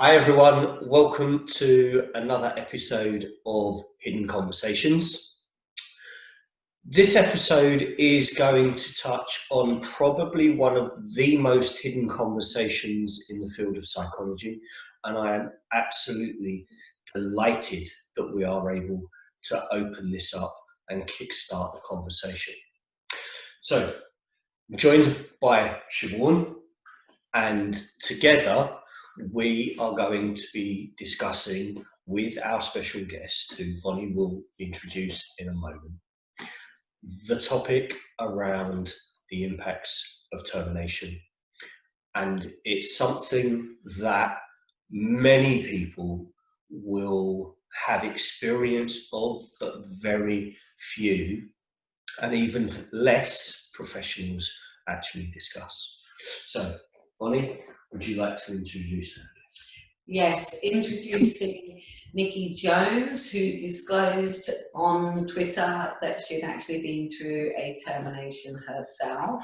Hi everyone, welcome to another episode of Hidden Conversations. This episode is going to touch on probably one of the most hidden conversations in the field of psychology, and I am absolutely delighted that we are able to open this up and kickstart the conversation. So, I'm joined by Siobhan, and together we are going to be discussing with our special guest, who Vonnie will introduce in a moment, the topic around the impacts of termination. And it's something that many people will have experience of, but very few, and even less professionals actually discuss. So, Vonnie, would you like to introduce her? Yes, introducing Niki Jones, who disclosed on Twitter that she'd actually been through a termination herself.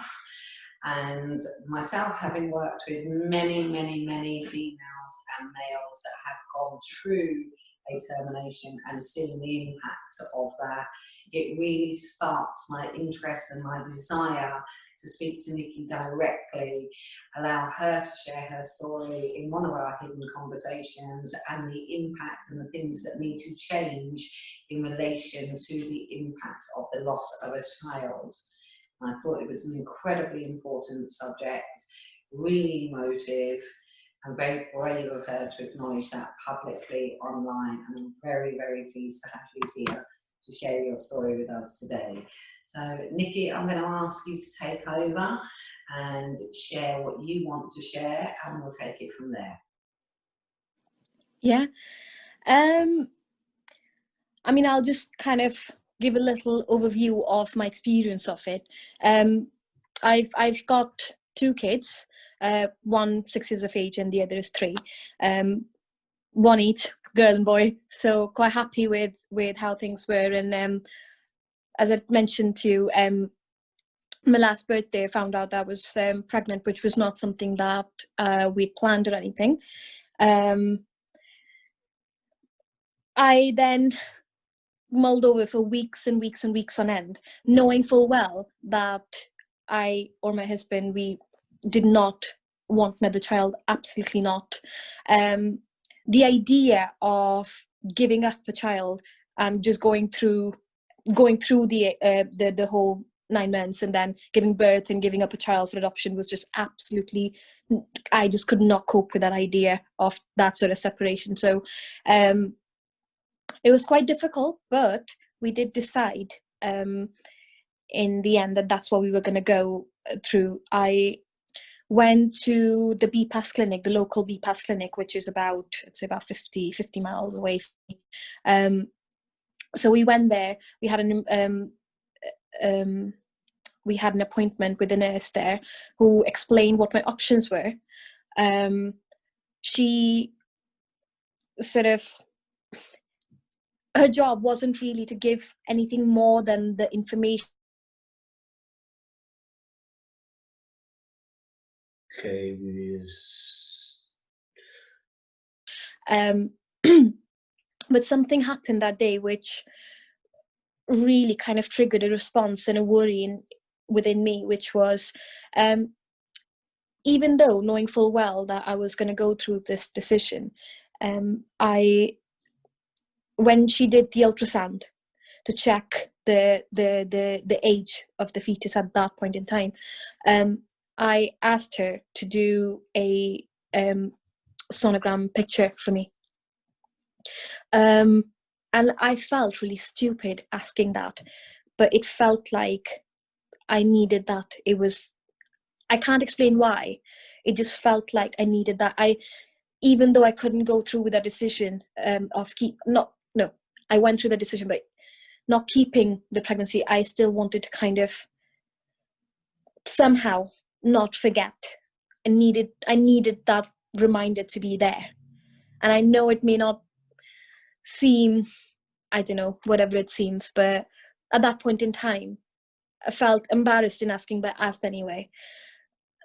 And myself, having worked with many females and males that have gone through a termination and seen the impact of that, it really sparked my interest and my desire to speak to Niki directly, allow her to share her story in one of our hidden conversations and the impact and the things that need to change in relation to the impact of the loss of a child. And I thought it was an incredibly important subject, really emotive, and very brave of her to acknowledge that publicly online. And I'm very pleased to have you here to share your story with us today. So, Niki, I'm going to ask you to take over and share what you want to share, and we'll take it from there. Yeah. I mean, I'll just kind of give a little overview of my experience of it. I've got two kids, one 6 years of age and the other is 3. One each, girl and boy. So quite happy with how things were. And as I mentioned to you, my last birthday, I found out that I was pregnant, which was not something that we planned or anything. I then mulled over for weeks and weeks and weeks on end, knowing full well that I or my husband, we did not want another child, absolutely not. The idea of giving up a child and just going through the whole 9 months and then giving birth and giving up a child for adoption was just absolutely, I just could not cope with that idea of that sort of separation. So it was quite difficult, but we did decide in the end that that's what we were going to go through. I went to the BPAS clinic, the local BPAS clinic, which is about 50 miles away from me. So we went there. We had an appointment with a nurse there who explained what my options were. She sort of, her job wasn't really to give anything more than the information. Okay, but something happened that day which really kind of triggered a response and a worry within me, which was, even though knowing full well that I was going to go through this decision, when she did the ultrasound to check the age of the fetus at that point in time, I asked her to do a sonogram picture for me. And I felt really stupid asking that, but it felt like I needed that. I can't explain why. It just felt like I needed that. Even though I couldn't go through with that decision I went through the decision, but not keeping the pregnancy, I still wanted to kind of somehow not forget. I needed that reminder to be there. And I know it may not seem, I don't know, whatever it seems, but at that point in time, I felt embarrassed in asking, but asked anyway.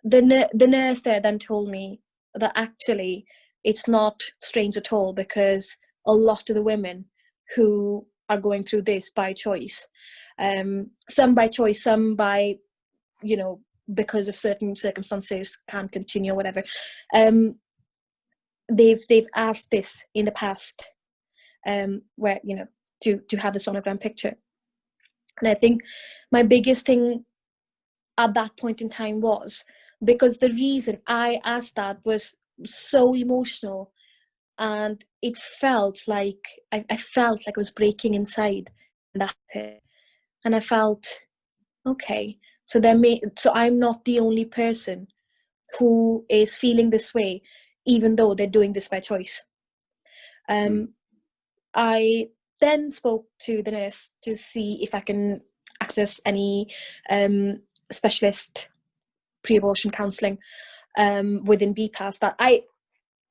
The nurse there then told me that actually it's not strange at all, because a lot of the women who are going through this by choice, some by choice, some by, you know, because of certain circumstances can't continue or whatever, they've asked this in the past, where, you know, to have a sonogram picture. And I think my biggest thing at that point in time was because the reason I asked that was so emotional, and it felt like I felt like I was breaking inside that pit. And I felt, okay, so I'm not the only person who is feeling this way, even though they're doing this by choice. I then spoke to the nurse to see if I can access any specialist pre-abortion counselling within BPAS. That I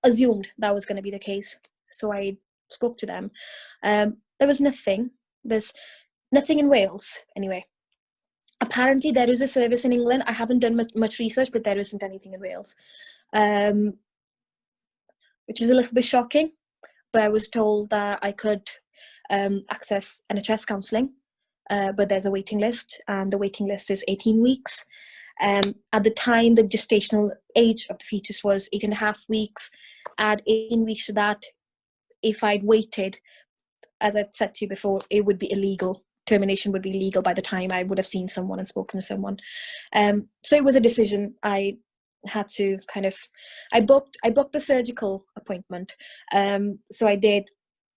assumed that was going to be the case. So I spoke to them. There was nothing. There's nothing in Wales, anyway. Apparently there is a service in England. I haven't done much research, but there isn't anything in Wales, which is a little bit shocking. But I was told that I could access NHS counselling, but there's a waiting list, and the waiting list is 18 weeks. At the time, the gestational age of the fetus was 8.5 weeks. Add 18 weeks to that, if I'd waited, as I said to you before, it would be illegal. Termination would be legal by the time I would have seen someone and spoken to someone. So it was a decision I had to kind of, I booked the surgical appointment. So I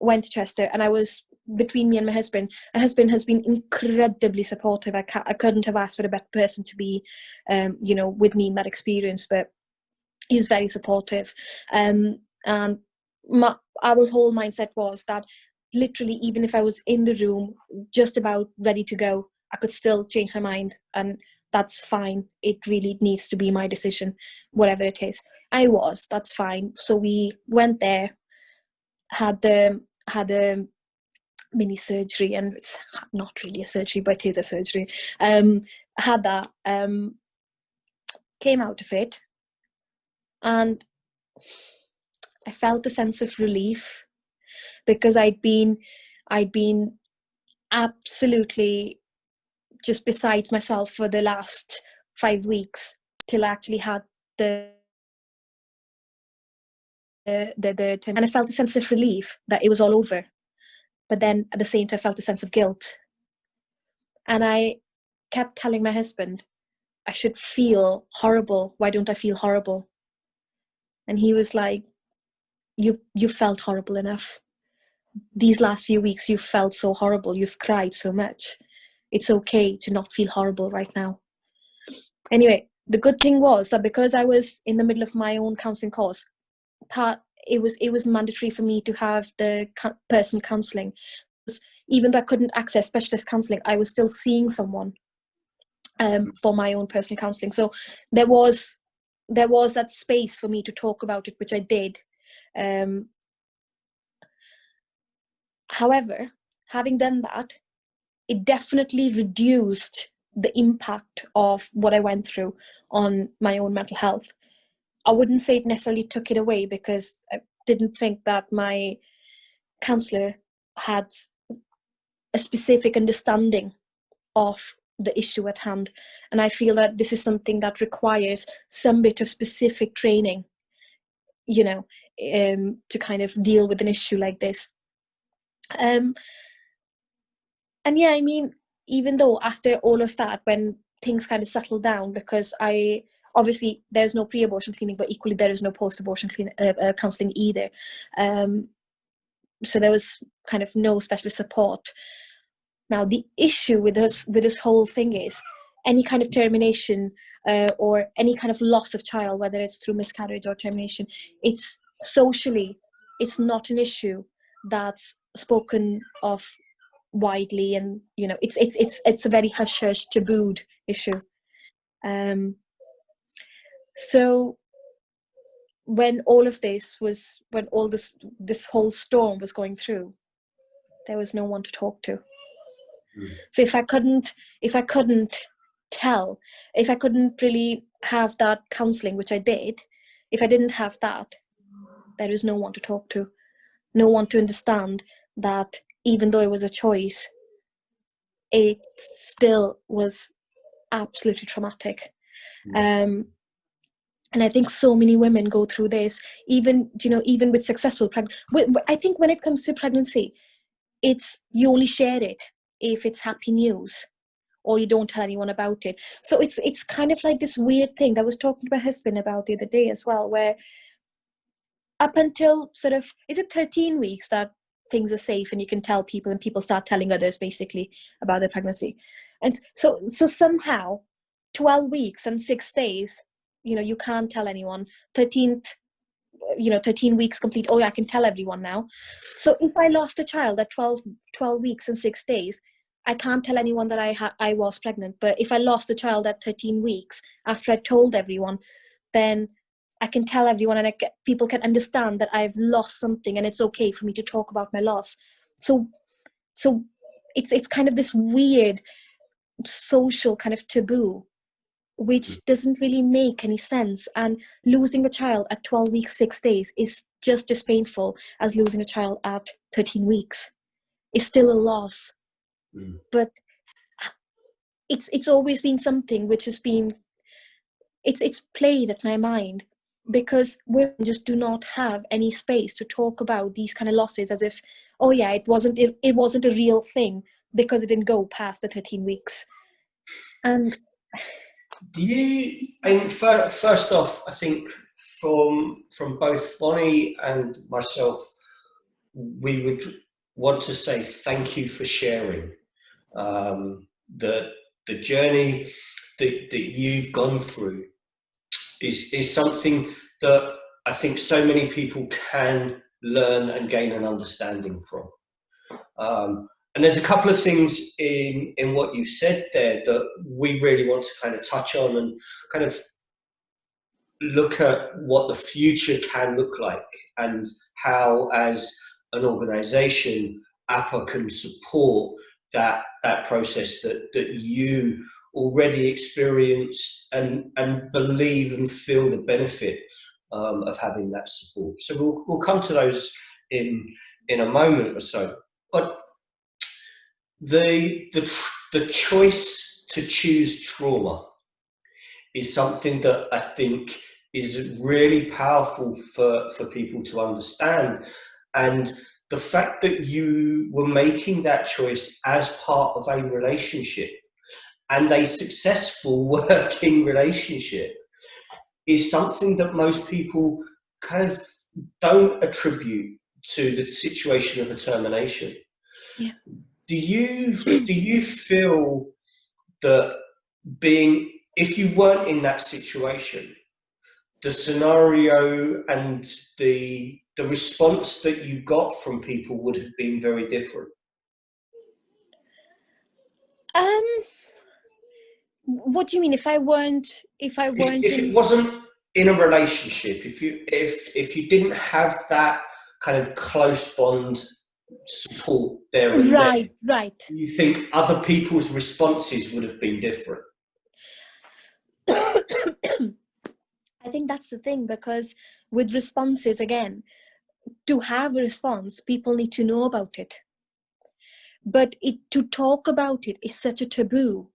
went to Chester, and I was between me and my husband. My husband has been incredibly supportive. I couldn't have asked for a better person to be, you know, with me in that experience, but he's very supportive. And our whole mindset was that literally, even if I was in the room just about ready to go, I could still change my mind, and that's fine. It really needs to be my decision, whatever it is. That's fine. So we went there, had the mini surgery, and it's not really a surgery, but it is a surgery. Had that, came out of it, and I felt a sense of relief, because I'd been absolutely just besides myself for the last 5 weeks till I actually had and I felt a sense of relief that it was all over. But then at the same time, I felt a sense of guilt. And I kept telling my husband, I should feel horrible. Why don't I feel horrible? And he was like, you felt horrible enough. These last few weeks, you felt so horrible. You've cried so much. It's okay to not feel horrible right now. Anyway, the good thing was that because I was in the middle of my own counselling course, it was mandatory for me to have the personal counselling. Even though I couldn't access specialist counselling, I was still seeing someone for my own personal counselling. So there was that space for me to talk about it, which I did. However, having done that, it definitely reduced the impact of what I went through on my own mental health. I wouldn't say it necessarily took it away, because I didn't think that my counsellor had a specific understanding of the issue at hand. And I feel that this is something that requires some bit of specific training, you know, to kind of deal with an issue like this. And yeah, I mean, even though after all of that, when things kind of settled down, because obviously there's no pre-abortion clinic, but equally there is no post-abortion counselling either. So there was kind of no specialist support. Now, the issue with this whole thing is any kind of termination or any kind of loss of child, whether it's through miscarriage or termination, it's socially, it's not an issue that's spoken of widely, and you know, it's a very hush-hush, tabooed issue. So when all this whole storm was going through, there was no one to talk to. So if I couldn't really have that counselling, which I did, if I didn't have that, there is no one to talk to, no one to understand that even though it was a choice, it still was absolutely traumatic. And I think so many women go through this, even with successful pregnancy. I think when it comes to pregnancy, it's you only share it if it's happy news, or you don't tell anyone about it. So it's kind of like this weird thing that I was talking to my husband about the other day as well, where up until sort of, is it 13 weeks that things are safe and you can tell people, and people start telling others basically about their pregnancy. And so somehow 12 weeks and 6 days, you can't tell anyone. 13 weeks complete, oh yeah, I can tell everyone now. So if I lost a child at 12 weeks and 6 days, I can't tell anyone that I was pregnant. But if I lost a child at 13 weeks after I told everyone, then I can tell everyone, and people can understand that I've lost something, and it's okay for me to talk about my loss. So it's kind of this weird social kind of taboo, which doesn't really make any sense. And losing a child at 12 weeks, 6 days is just as painful as losing a child at 13 weeks. It's still a loss. But it's always been something which has been, it's played at my mind, because women just do not have any space to talk about these kind of losses, as if, oh yeah, it wasn't a real thing because it didn't go past the 13 weeks. And first off, I think from both Bonnie and myself, we would want to say thank you for sharing the journey that you've gone through is something that I think so many people can learn and gain an understanding from. And there's a couple of things in what you've said there that we really want to kind of touch on and kind of look at what the future can look like, and how, as an organisation, APA can support that process that you already experienced and believe and feel the benefit of having that support. So we'll come to those in a moment or so. But the choice to choose trauma is something that I think is really powerful for people to understand. And the fact that you were making that choice as part of a relationship, and a successful working relationship, is something that most people kind of don't attribute to the situation of a termination. Yeah. Do you feel that if you weren't in that situation, the scenario and the response that you got from people would have been very different? What do you mean? If it wasn't in a relationship, if you didn't have that kind of close bond support there and right, then, right. you think other people's responses would have been different? I think that's the thing, because with responses, again, to have a response, people need to know about it. But to talk about it is such a taboo.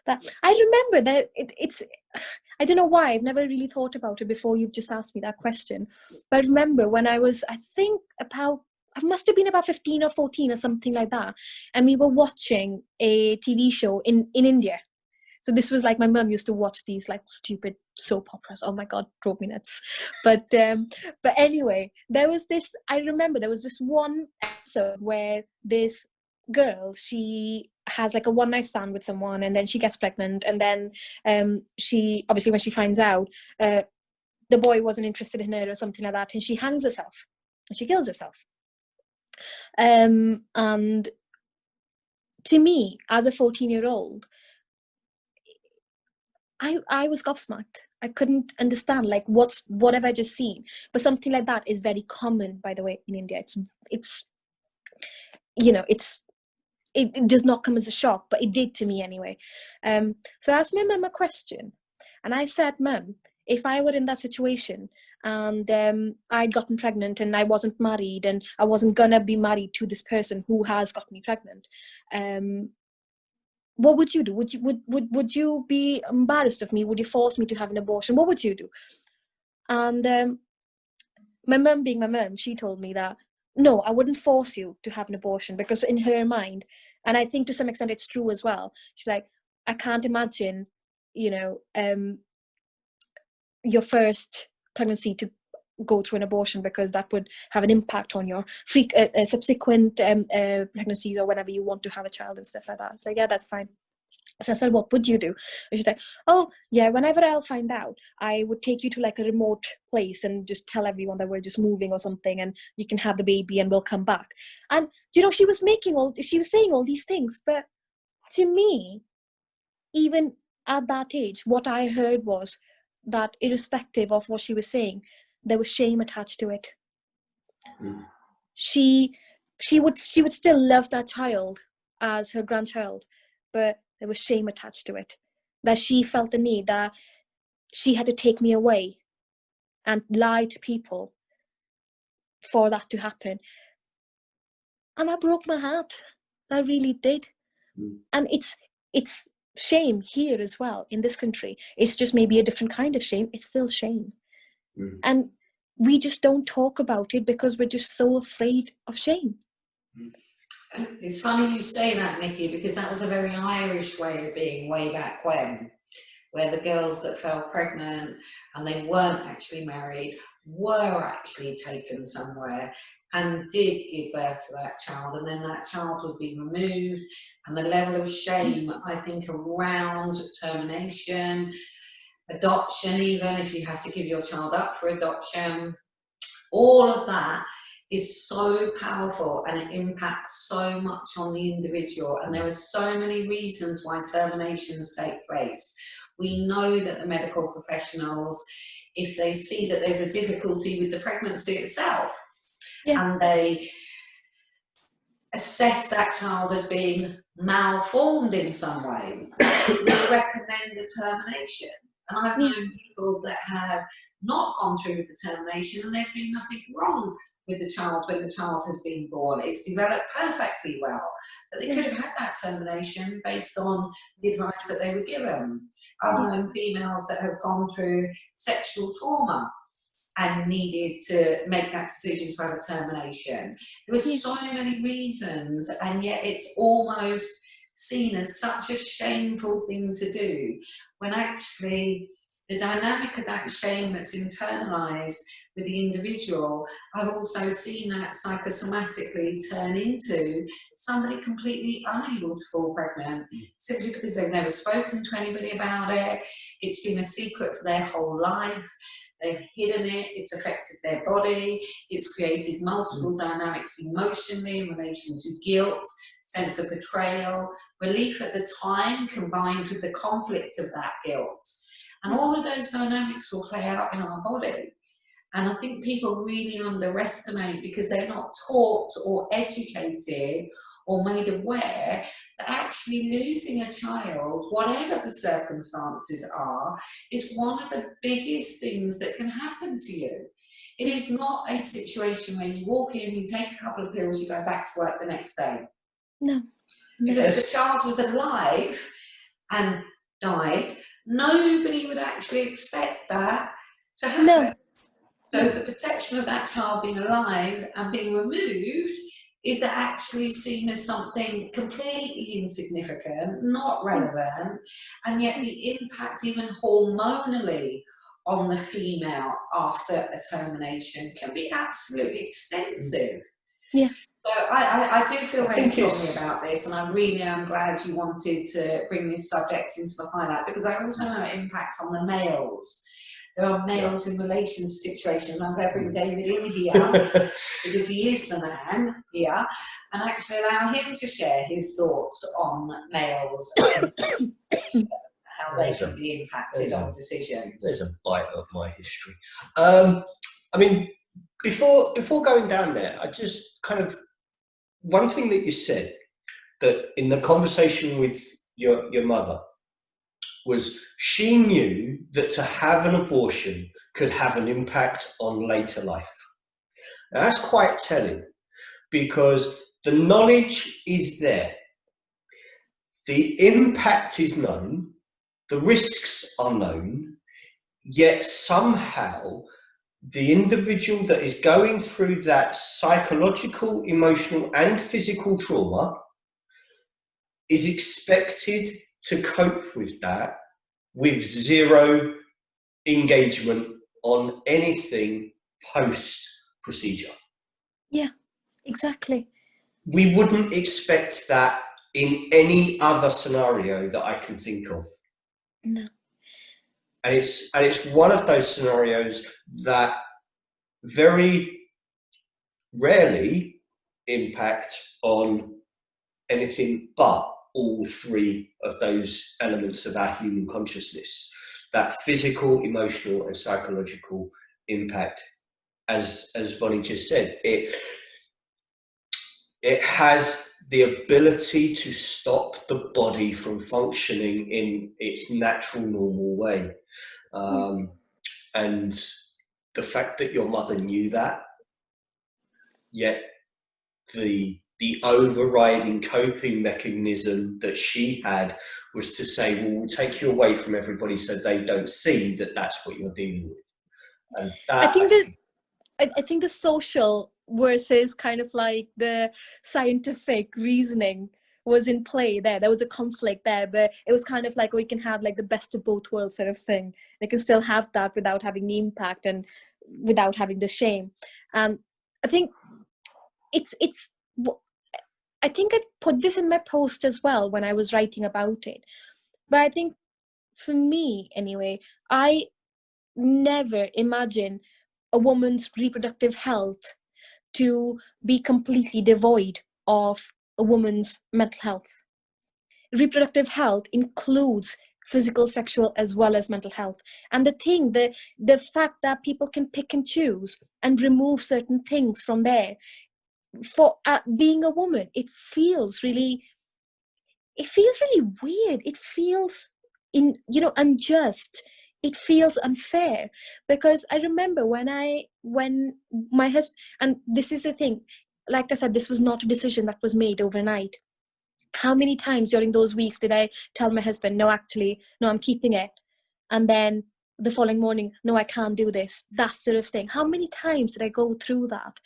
That I remember that it's, I don't know why, I've never really thought about it before you've just asked me that question. But I remember when I was, I must have been about 15 or 14 or something like that. And we were watching a TV show in India. So this was like, my mum used to watch these like stupid soap operas. Oh my God, drove me nuts. But anyway, I remember there was this one episode where this girl, she has like a one night stand with someone, and then she gets pregnant, and then she, obviously when she finds out the boy wasn't interested in her or something like that, and she hangs herself and she kills herself. And to me, as a 14-year-old, I was gobsmacked. I couldn't understand, like, what have I just seen? But something like that is very common, by the way, in India. It does not come as a shock, but it did to me anyway. So I asked my mum a question, and I said, Mum, if I were in that situation, and I'd gotten pregnant and I wasn't married and I wasn't gonna be married to this person who has got me pregnant, what would you do? Would you be embarrassed of me? Would you force me to have an abortion? What would you do? And my mum, being my mum, she told me that no, I wouldn't force you to have an abortion, because in her mind, and I think to some extent it's true as well, she's like, I can't imagine, your first pregnancy to go through an abortion, because that would have an impact on your subsequent pregnancies or whenever you want to have a child and stuff like that. So yeah, that's fine. So I said, what would you do? And she's like, oh yeah, whenever I'll find out, I would take you to like a remote place and just tell everyone that we're just moving or something, and you can have the baby and we'll come back. And she was saying all these things, but to me, even at that age, what I heard was that irrespective of what she was saying, there was shame attached to it. Mm. She would still love that child as her grandchild, but there was shame attached to it, that she felt the need that she had to take me away and lie to people for that to happen. And that broke my heart. That really did. Mm. And it's shame here as well in this country. It's just maybe a different kind of shame. It's still shame. Mm. And we just don't talk about it because we're just so afraid of shame. It's funny you say that, Niki, because that was a very Irish way of being way back when, where the girls that fell pregnant and they weren't actually married were actually taken somewhere and did give birth to that child, and then that child would be removed, and the level of shame, I think, around termination, adoption, even if you have to give your child up for adoption, all of that is so powerful and it impacts so much on the individual, and there are so many reasons why terminations take place. We know that the medical professionals, if they see that there's a difficulty with the pregnancy itself, yeah, and they assess that child as being malformed in some way, we recommend a termination. And I've known people that have not gone through with the termination and there's been nothing wrong with the child when the child has been born. It's developed perfectly well. But they could have had that termination based on the advice that they were given. I've known females that have gone through sexual trauma and needed to make that decision to have a termination. There were so many reasons, and yet it's almost seen as such a shameful thing to do, when actually the dynamic of that shame that's internalized with the individual, I've also seen that psychosomatically turn into somebody completely unable to fall pregnant, simply because they've never spoken to anybody about it. It's been a secret for their whole life. They've hidden it, it's affected their body, it's created multiple dynamics emotionally in relation to guilt, sense of betrayal, relief at the time combined with the conflict of that guilt. And all of those dynamics will play out in our body. And I think people really underestimate, because they're not taught or educated or made aware that actually losing a child, whatever the circumstances are, is one of the biggest things that can happen to you. It is not a situation where you walk in, you take a couple of pills, you go back to work the next day. No. Because if the child was alive and died, nobody would actually expect that to happen. No. So the perception of that child being alive and being removed is actually seen as something completely insignificant, not relevant, and yet the impact even hormonally on the female after a termination can be absolutely extensive. Yeah. So I do feel very strongly about this, and I really am glad you wanted to bring this subject into the highlight, because I also know it impacts on the males. There are males in relation to situations. I'm going to bring David in here because he is the man here, and actually allow him to share his thoughts on males and how they can be impacted on decisions. There's a bite of my history. I mean, before going down there, I just kind of, one thing that you said, that in the conversation with your mother, was she knew that to have an abortion could have an impact on later life. Now, that's quite telling, because the knowledge is there, the impact is known, the risks are known, yet somehow the individual that is going through that psychological, emotional, and physical trauma is expected to cope with that with zero engagement on anything post-procedure. Yeah, exactly. We wouldn't expect that in any other scenario that I can think of. No. And it's one of those scenarios that very rarely impact on anything but all three of those elements of our human consciousness. That physical, emotional, and psychological impact, as Vonnie just said, it has the ability to stop the body from functioning in its natural, normal way. And the fact that your mother knew that, yet the overriding coping mechanism that she had was to say, well, we'll take you away from everybody so they don't see that that's what you're dealing with. And that, I think the social versus kind of like the scientific reasoning was in play there. There was a conflict there, but it was kind of like we can have like the best of both worlds sort of thing. They can still have that without having the impact and without having the shame. And I think I think I've put this in my post as well when I was writing about it. But I think for me anyway, I never imagine a woman's reproductive health to be completely devoid of a woman's mental health. Reproductive health includes physical, sexual, as well as mental health. And the fact that people can pick and choose and remove certain things from there, for being a woman, it feels really weird. It feels unjust. It feels unfair, because I remember when my husband, and this is the thing, like I said, this was not a decision that was made overnight. How many times during those weeks did I tell my husband, no, actually, no, I'm keeping it, and then the following morning, no, I can't do this, that sort of thing. How many times did I go through that?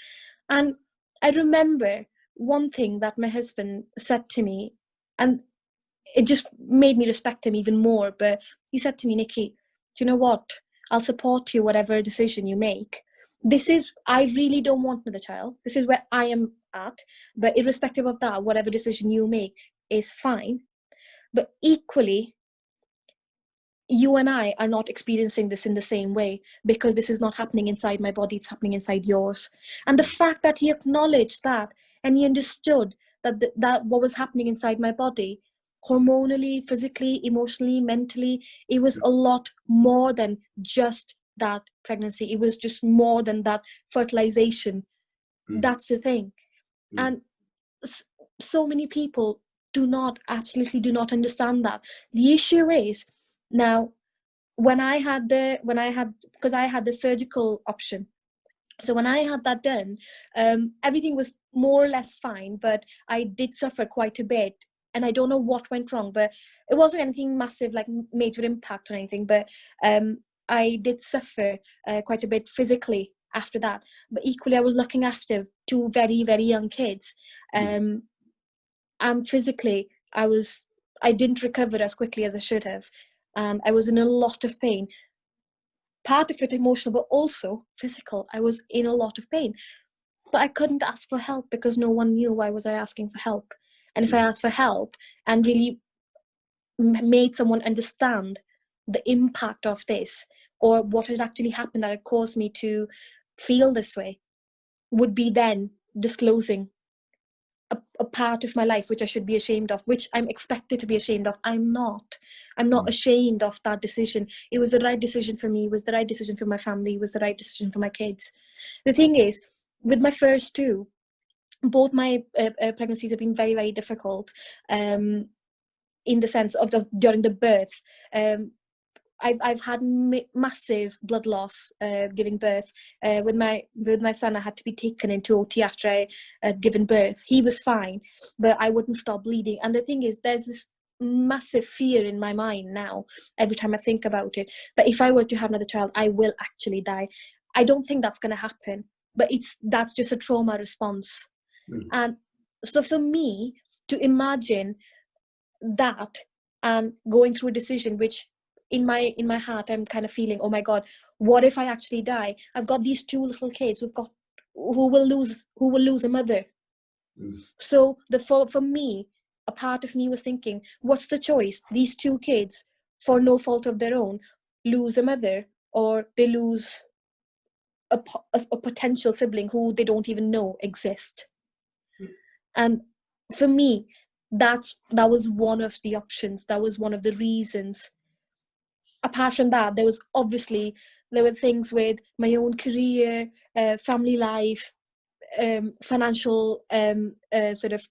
And I remember one thing that my husband said to me, and it just made me respect him even more. But he said to me, Niki, do you know what? I'll support you whatever decision you make. I really don't want another child. This is where I am at. But irrespective of that, whatever decision you make is fine. But equally, you and I are not experiencing this in the same way, because this is not happening inside my body, it's happening inside yours. And the fact that he acknowledged that, and he understood that what was happening inside my body, hormonally, physically, emotionally, mentally, it was a lot more than just that pregnancy. It was just more than that fertilization. That's the thing. And so many people absolutely do not understand that. The issue is, now, because I had the surgical option. So when I had that done, everything was more or less fine, but I did suffer quite a bit. And I don't know what went wrong, but it wasn't anything massive, like major impact or anything. But I did suffer quite a bit physically after that. But equally, I was looking after two very, very young kids. And physically, I didn't recover as quickly as I should have. And I was in a lot of pain. Part of it emotional, but also physical. I was in a lot of pain. But I couldn't ask for help because no one knew why was I asking for help. And if I asked for help and really made someone understand the impact of this, or what had actually happened that had caused me to feel this way, would be then disclosing a part of my life which I should be ashamed of, which I'm expected to be ashamed of. I'm not ashamed of that decision. It was the right decision for me. It was the right decision for my family. It was the right decision for my kids. The thing is, with my first two, both my pregnancies have been very, very difficult, in the sense of during the birth. I've had massive blood loss giving birth. With my son, I had to be taken into OT after I had given birth. He was fine, but I wouldn't stop bleeding. And the thing is, there's this massive fear in my mind now, every time I think about it, that if I were to have another child, I will actually die. I don't think that's going to happen, but that's just a trauma response. And so for me to imagine that and going through a decision which in my heart I'm kind of feeling, oh my God, what if I actually die? I've got these two little kids who will lose a mother. So for me, a part of me was thinking, what's the choice? These two kids, for no fault of their own, lose a mother, or they lose a potential sibling who they don't even know exist. And for me, that was one of the options. That was one of the reasons. Apart from that, there were things with my own career, family life, financial sort of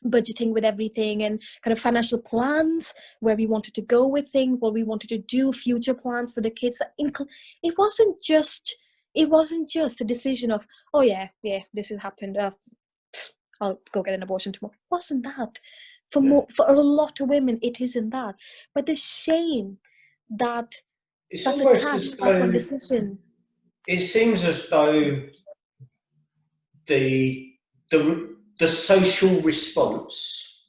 budgeting with everything, and kind of financial plans, where we wanted to go with things, what we wanted to do, future plans for the kids. It wasn't just a decision of, oh yeah, this has happened, I'll go get an abortion tomorrow. It wasn't that. For a lot of women, it isn't that. But the shame that's attached to that one decision. It seems as though the social response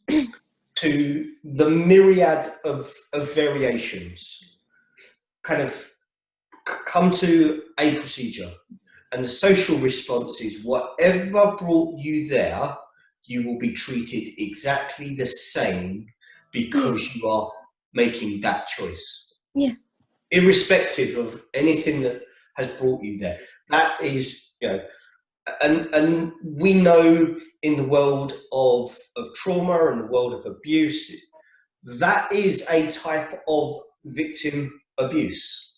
to the myriad of variations kind of come to a procedure, and the social response is whatever brought you there, you will be treated exactly the same because you are making that choice. Yeah. Irrespective of anything that has brought you there. That is, and we know in the world of trauma and the world of abuse, that is a type of victim abuse.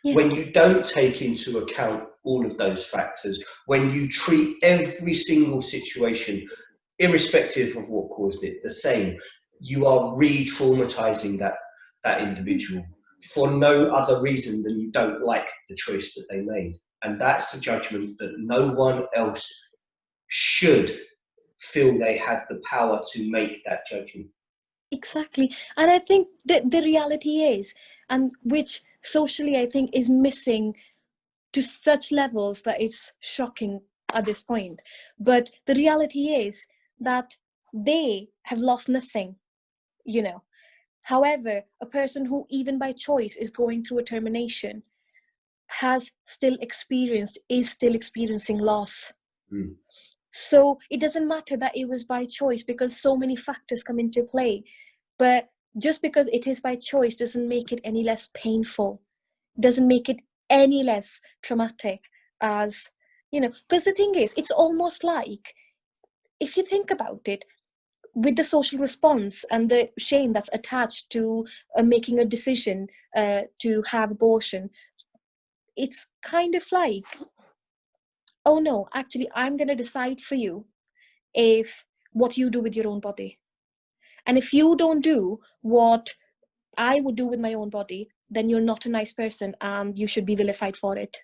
Yeah. When you don't take into account all of those factors, when you treat every single situation, irrespective of what caused it, the same, you are re-traumatizing that individual for no other reason than you don't like the choice that they made. And that's a judgment that no one else should feel they have the power to make that judgment. Exactly. And I think that the reality is, and which socially I think is missing to such levels that it's shocking at this point, but the reality is that they have lost nothing, However, a person who even by choice is going through a termination is still experiencing loss. So it doesn't matter that it was by choice, because so many factors come into play. But just because it is by choice doesn't make it any less painful, doesn't make it any less traumatic, as, because the thing is, it's almost like, if you think about it, with the social response and the shame that's attached to making a decision to have abortion, it's kind of like, oh no, actually, I'm going to decide for you what you do with your own body. And if you don't do what I would do with my own body, then you're not a nice person and you should be vilified for it.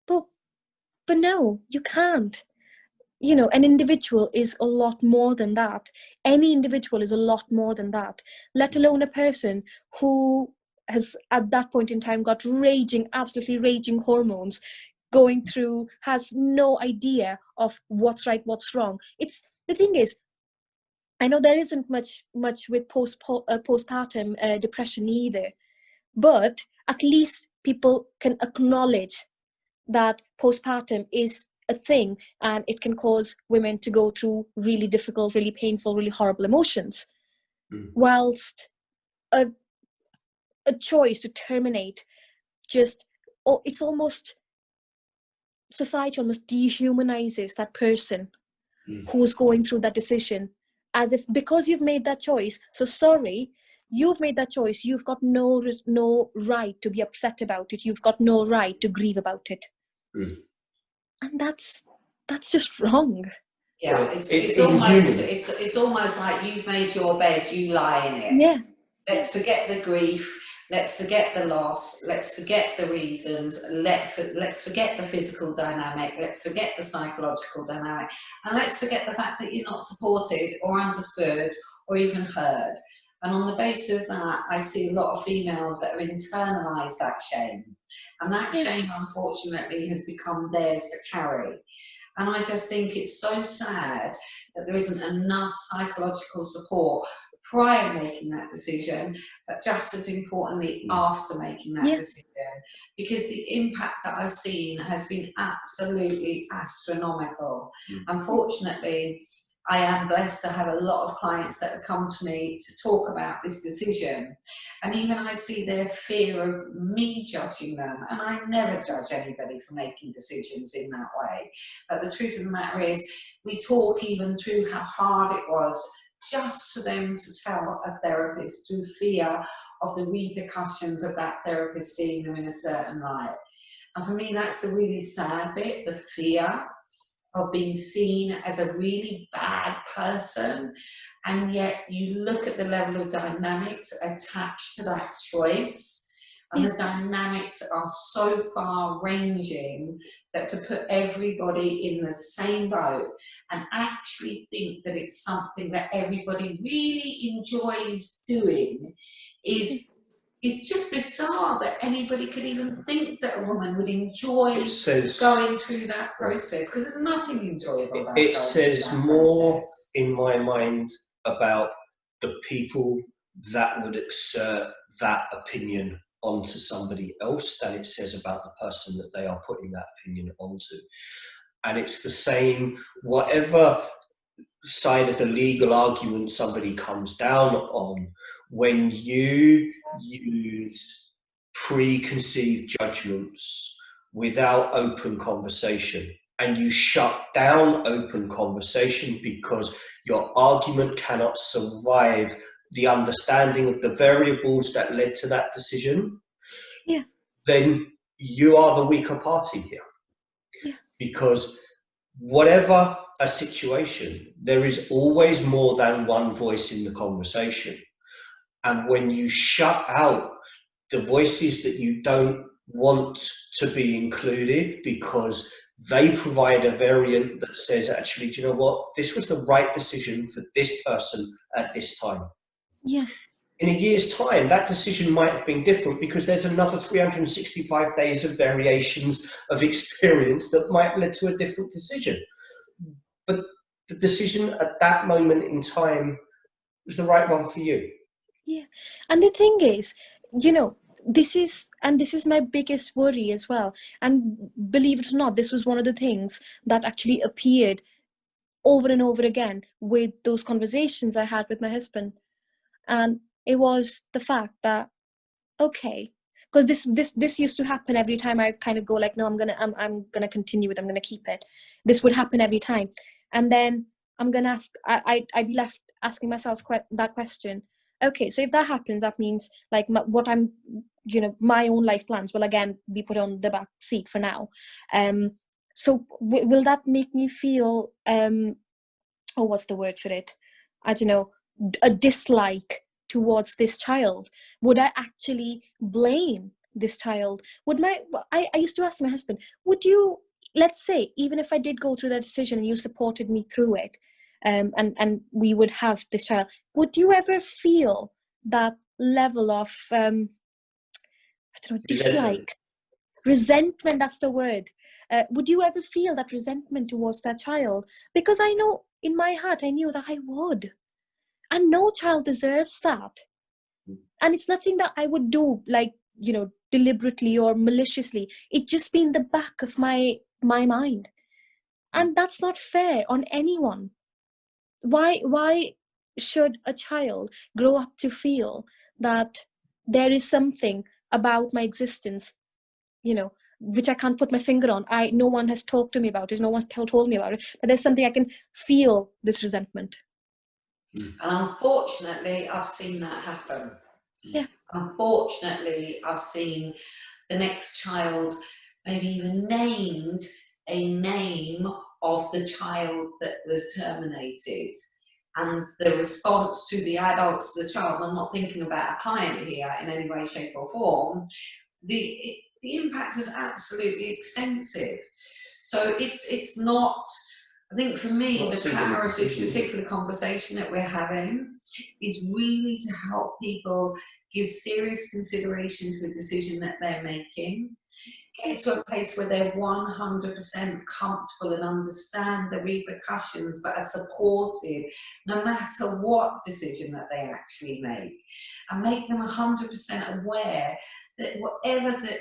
But no, you can't. An individual is a lot more than that. Any individual is a lot more than that, let alone a person who has at that point in time got absolutely raging hormones going through, has no idea of what's right, what's wrong. The thing is, I know there isn't much with postpartum depression either, but at least people can acknowledge that postpartum is a thing, and it can cause women to go through really difficult, really painful, really horrible emotions. Whilst a choice to terminate, it's almost, society almost dehumanizes that person who's going through that decision, as if because you've made that choice, so sorry, you've made that choice, you've got no right to be upset about it, you've got no right to grieve about it. And that's just wrong. Yeah, it's almost like you've made your bed, you lie in it. Yeah. Let's forget the grief. Let's forget the loss, let's forget the reasons, let's forget the physical dynamic, let's forget the psychological dynamic, and let's forget the fact that you're not supported or understood or even heard. And on the basis of that, I see a lot of females that have internalised that shame. And that shame, unfortunately, has become theirs to carry. And I just think it's so sad that there isn't enough psychological support prior to making that decision, but just as importantly after making that decision, because the impact that I've seen has been absolutely astronomical. Unfortunately, I am blessed to have a lot of clients that have come to me to talk about this decision. And even I see their fear of me judging them. And I never judge anybody for making decisions in that way. But the truth of the matter is, we talk even through how hard it was just for them to tell a therapist through fear of the repercussions of that therapist seeing them in a certain light. And for me, that's the really sad bit, the fear of being seen as a really bad person, and yet you look at the level of dynamics attached to that choice, and the dynamics are so far ranging that to put everybody in the same boat and actually think that it's something that everybody really enjoys doing is just bizarre, that anybody could even think that a woman would enjoy going through that process, because there's nothing enjoyable about it going says through that more process. in my mind about the people that would exert that opinion onto somebody else than it says about the person that they are putting that opinion onto. And it's the same, whatever side of the legal argument somebody comes down on, when you use preconceived judgments without open conversation, and you shut down open conversation because your argument cannot survive the understanding of the variables that led to that decision, then you are the weaker party here. Because whatever a situation, there is always more than one voice in the conversation. And when you shut out the voices that you don't want to be included because they provide a variant that says, actually, do you know what? This was the right decision for this person at this time. In a year's time, that decision might have been different because there's another 365 days of variations of experience that might have led to a different decision. But the decision at that moment in time was the right one for you. And the thing is, this is my biggest worry as well. And believe it or not, this was one of the things that actually appeared over and over again with those conversations I had with my husband. And it was the fact that, okay, because this used to happen every time I kind of go like, no, I'm gonna continue it, I'm gonna keep it. This would happen every time. And then I'm gonna ask, I'd be left asking myself that question. Okay, so if that happens, that means like what I'm, my own life plans will again be put on the back seat for now. So will that make me feel, what's the word for it? I don't know, a dislike towards this child? Would I actually blame this child? I used to ask my husband, would you, let's say, even if I did go through that decision and you supported me through it, and we would have this child, would you ever feel that level of, dislike, resentment, that's the word. Would you ever feel that resentment towards that child? Because I know in my heart, I knew that I would. And no child deserves that. And it's nothing that I would do like, deliberately or maliciously. It just be in the back of my mind. And that's not fair on anyone. Why should a child grow up to feel that there is something about my existence, which I can't put my finger on? No one has talked to me about it. No one's told me about it. But there's something I can feel this resentment. And unfortunately, I've seen that happen. Unfortunately, I've seen the next child maybe even named a name of the child that was terminated. and the response to the adults, the child, I'm not thinking about a client here in any way, shape or form, the impact is absolutely extensive. So it's not, I think for me, the power of this particular conversation that we're having is really to help people give serious consideration to the decision that they're making, get to a place where they're 100% comfortable and understand the repercussions, but are supported no matter what decision that they actually make, and make them 100% aware that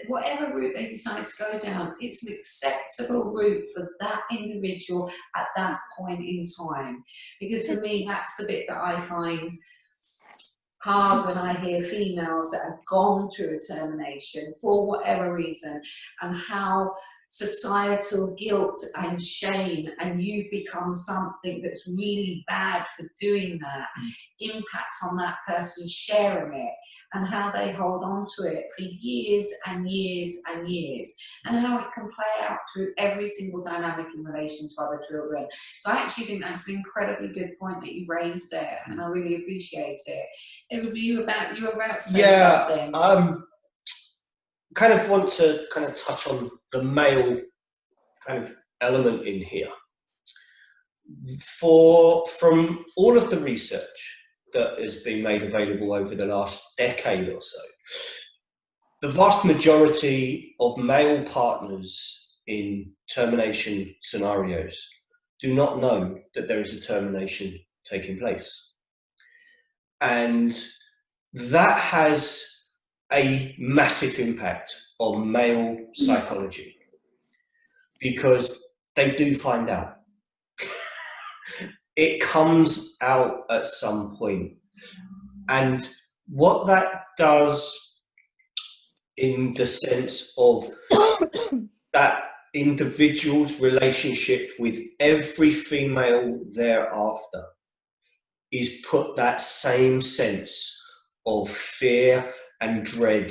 whatever route they decide to go down, it's an acceptable route for that individual at that point in time. Because for me, that's the bit that I find hard when I hear females that have gone through a termination for whatever reason, and how societal guilt and shame and you've become something that's really bad for doing that impacts on that person sharing it, and how they hold on to it for years and years and years, and how it can play out through every single dynamic in relation to other children. So I actually think that's an incredibly good point that you raised there, and I really appreciate it. It would be you were about to say something. Kind of want to kind of touch on the male kind of element in here. From all of the research that has been made available over the last decade or so, the vast majority of male partners in termination scenarios do not know that there is a termination taking place. And that has a massive impact on male psychology, because they do find out. It comes out at some point. And what that does in the sense of that individual's relationship with every female thereafter is put that same sense of fear and dread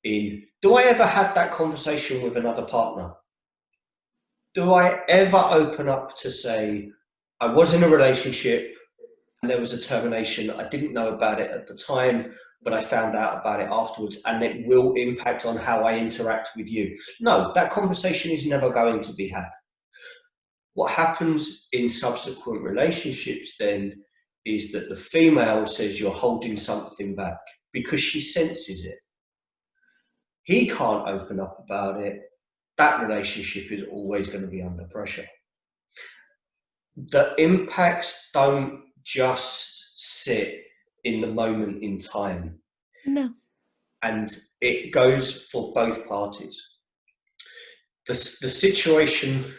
in, do I ever have that conversation with another partner? Do I ever open up to say, I was in a relationship and there was a termination, I didn't know about it at the time, but I found out about it afterwards, and it will impact on how I interact with you? No, that conversation is never going to be had. What happens in subsequent relationships then is that the female says you're holding something back because she senses it. He can't open up about it. That relationship is always going to be under pressure. The impacts don't just sit in the moment in time. No. And it goes for both parties. The situation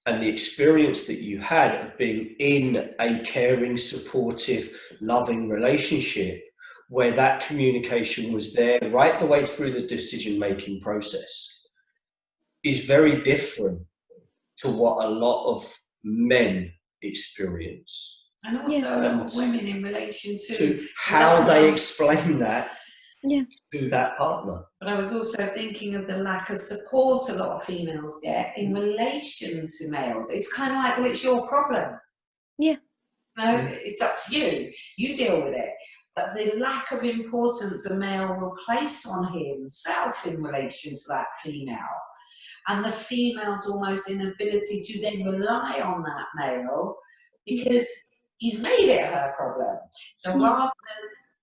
and the experience that you had of being in a caring, supportive, loving relationship where that communication was there right the way through the decision-making process is very different to what a lot of men experience. And also a lot of women in relation to how they explain that to that partner. But I was also thinking of the lack of support a lot of females get in relation to males. It's kind of like, well, it's your problem. Yeah. No, it's up to you. You deal with it. But the lack of importance a male will place on himself in relation to that female, and the female's almost inability to then rely on that male because he's made it her problem. So rather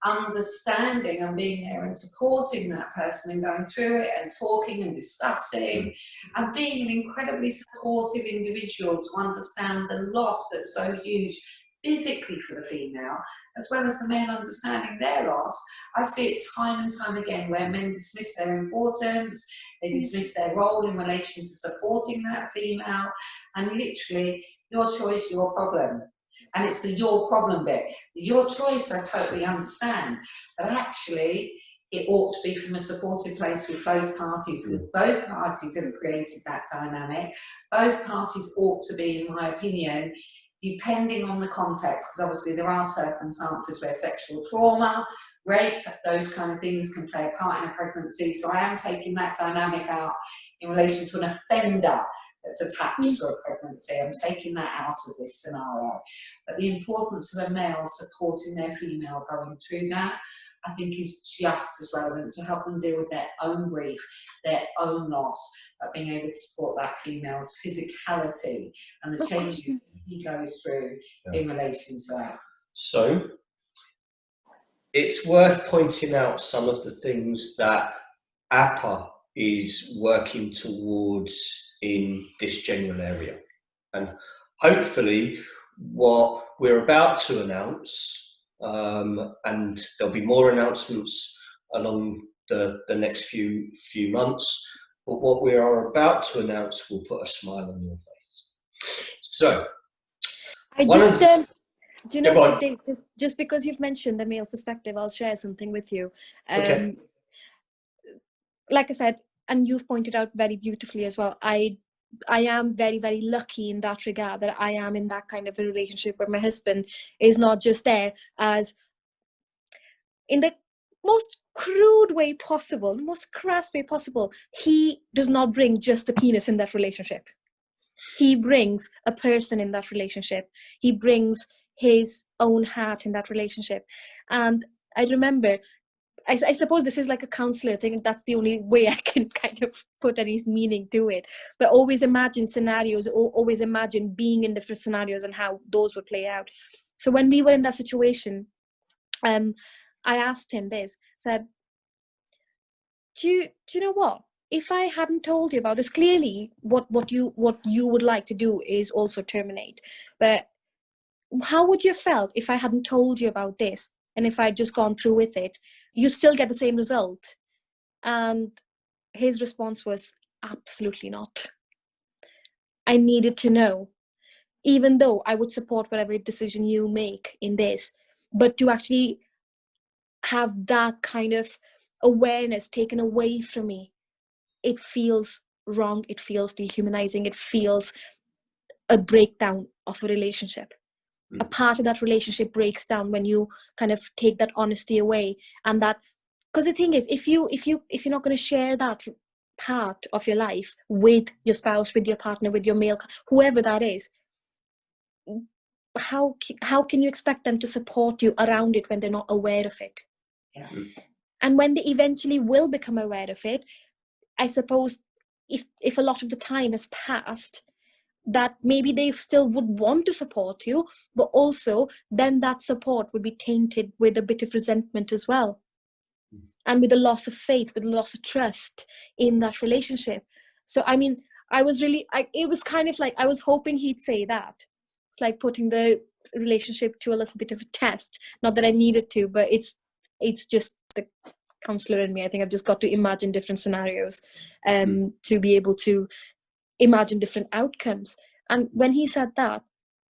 than understanding and being there and supporting that person and going through it and talking and discussing and being an incredibly supportive individual to understand the loss that's so huge physically for the female, as well as the male understanding their loss. I see it time and time again where men dismiss their importance, they dismiss their role in relation to supporting that female, and literally, your choice, your problem. And it's the your problem bit. Your choice, I totally understand, but actually, it ought to be from a supportive place with both parties, because both parties have created that dynamic. Both parties ought to be, in my opinion, depending on the context, because obviously there are circumstances where sexual trauma, rape, those kind of things can play a part in a pregnancy. So I am taking that dynamic out in relation to an offender that's attached to a pregnancy. I'm taking that out of this scenario. But the importance of a male supporting their female going through that, I think, is just as relevant to help them deal with their own grief, their own loss, but being able to support that female's physicality and the changes that he goes through in relation to that. So it's worth pointing out some of the things that APA is working towards in this general area. And hopefully what we're about to announce, and there'll be more announcements along the next few months, but what we are about to announce will put a smile on your face. So, do you know what, Dave? Just because you've mentioned the male perspective, I'll share something with you. Okay. Like I said, and you've pointed out very beautifully as well, I am very, very lucky in that regard, that I am in that kind of a relationship where my husband is not just there as, in the most crude way possible, the most crass way possible, he does not bring just a penis in that relationship. He brings a person in that relationship. He brings his own heart in that relationship. And I remember, I suppose this is like a counselor thing. That's the only way I can kind of put any meaning to it. But always imagine scenarios, always imagine being in different scenarios and how those would play out. So when we were in that situation, I asked him this, said, do you know what? If I hadn't told you about this, clearly what you would like to do is also terminate. But how would you have felt if I hadn't told you about this? And if I'd just gone through with it, you'd still get the same result. And his response was, absolutely not. I needed to know, even though I would support whatever decision you make in this, but to actually have that kind of awareness taken away from me, it feels wrong, it feels dehumanizing, it feels a breakdown of a relationship. A part of that relationship breaks down when you kind of take that honesty away. And that, because the thing is, if you're not going to share that part of your life with your spouse, with your partner, with your male, whoever that is, how can you expect them to support you around it when they're not aware of it? Yeah. And when they eventually will become aware of it, I suppose if a lot of the time has passed, that maybe they still would want to support you, but also then that support would be tainted with a bit of resentment as well. And with a loss of faith, with a loss of trust in that relationship. So, I mean, it was kind of like, I was hoping he'd say that. It's like putting the relationship to a little bit of a test. Not that I needed to, but it's just the counselor in me. I think I've just got to imagine different scenarios to be able to imagine different outcomes. And when he said that,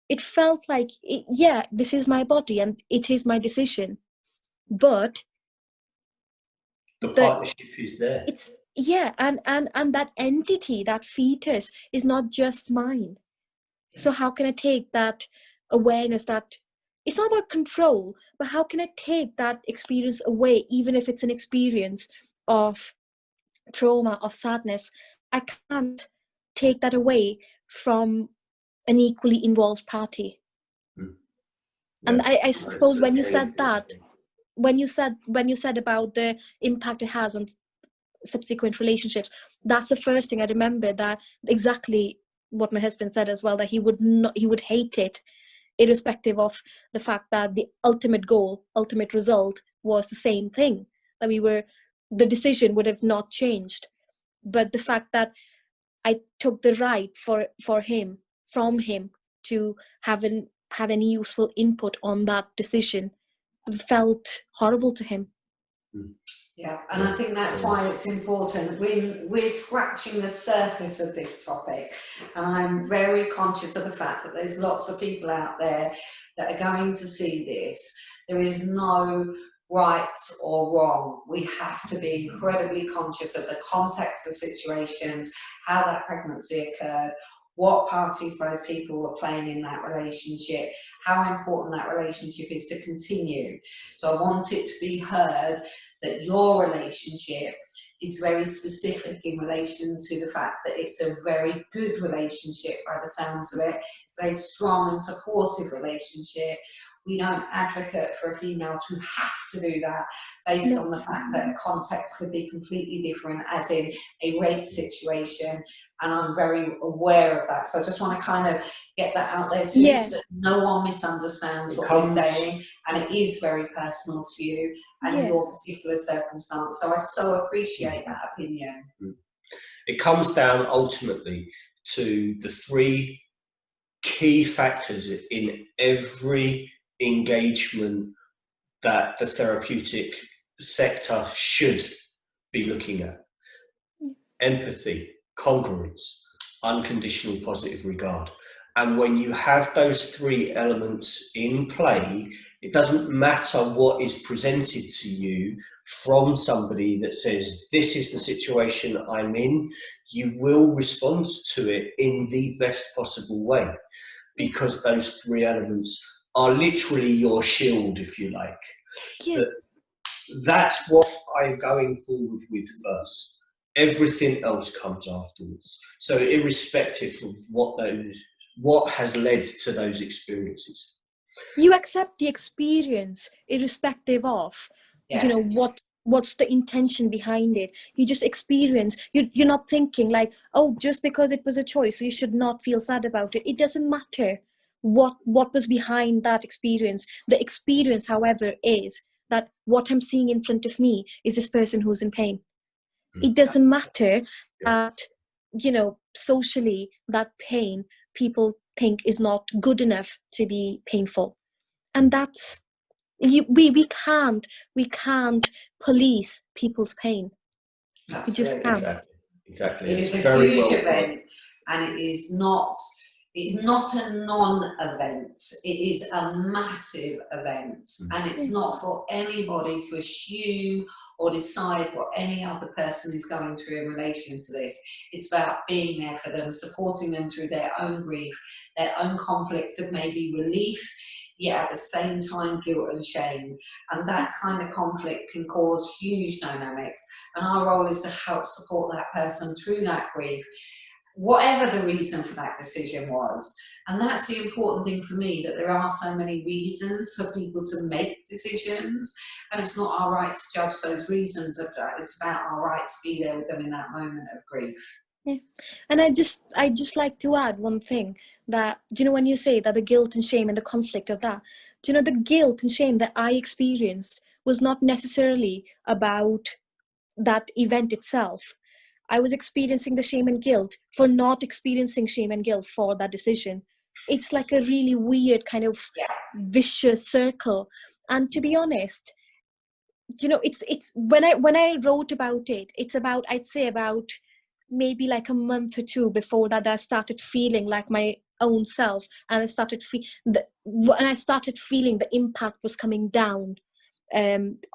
it felt like, yeah, this is my body and it is my decision, but the partnership is there. It's, yeah, and that entity, that fetus, is not just mine. So how can I take that awareness, that it's not about control, but how can I take that experience away, even if it's an experience of trauma, of sadness? I can't take that away from an equally involved party. Yeah. And I suppose when you said that, when you said about the impact it has on subsequent relationships, that's the first thing I remember, that exactly what my husband said as well, that he would hate it, irrespective of the fact that the ultimate goal, ultimate result was the same thing, that the decision would have not changed, but the fact that I took the right from him to have any useful input on that decision felt horrible to him. Yeah, and I think that's why it's important. We're scratching the surface of this topic, and I'm very conscious of the fact that there's lots of people out there that are going to see this. There is no right or wrong. We have to be incredibly conscious of the context of situations, how that pregnancy occurred, what parties both people were playing in that relationship, how important that relationship is to continue. So I want it to be heard that your relationship is very specific in relation to the fact that it's a very good relationship by the sounds of it. It's a very strong and supportive relationship. We don't advocate for a female to have to do that based on the fact that a context could be completely different, as in a rape situation, and I'm very aware of that. So I just want to kind of get that out there too, so that no one misunderstands what we're saying, and it is very personal to you and your particular circumstance. So I so appreciate that opinion. It comes down ultimately to the three key factors in every engagement that the therapeutic sector should be looking at: empathy, congruence, unconditional positive regard. And when you have those three elements in play, it doesn't matter what is presented to you from somebody that says, this is the situation I'm in, you will respond to it in the best possible way, because those three elements are literally your shield, if you like. But that's what I'm going forward with first. Everything else comes afterwards. So irrespective of what has led to those experiences, you accept the experience irrespective of what's the intention behind it. You just experience. You're not thinking like, oh, just because it was a choice, so you should not feel sad about it. It doesn't matter what was behind that experience. The experience, however, is that what I'm seeing in front of me is this person who's in pain. It doesn't matter that, socially, that pain people think is not good enough to be painful. And that's, we can't police people's pain. Absolutely. We just can't. Exactly. It is a huge event, and it is not a non-event. It is a massive event, and it's not for anybody to assume or decide what any other person is going through in relation to this. It's about being there for them, supporting them through their own grief, their own conflict of maybe relief, yet at the same time guilt and shame. And that kind of conflict can cause huge dynamics, and our role is to help support that person through that grief, whatever the reason for that decision was. And that's the important thing for me, that there are so many reasons for people to make decisions, and it's not our right to judge those reasons of that. It's about our right to be there with them in that moment of grief. Yeah. And I just like to add one thing, that, when you say that the guilt and shame and the conflict of that, the guilt and shame that I experienced was not necessarily about that event itself. I was experiencing the shame and guilt for not experiencing shame and guilt for that decision. It's like a really weird kind of vicious circle. And to be honest, it's when I wrote about it, it's about, I'd say about maybe like a month or two before that, I started feeling like my own self, and I started feeling the impact was coming down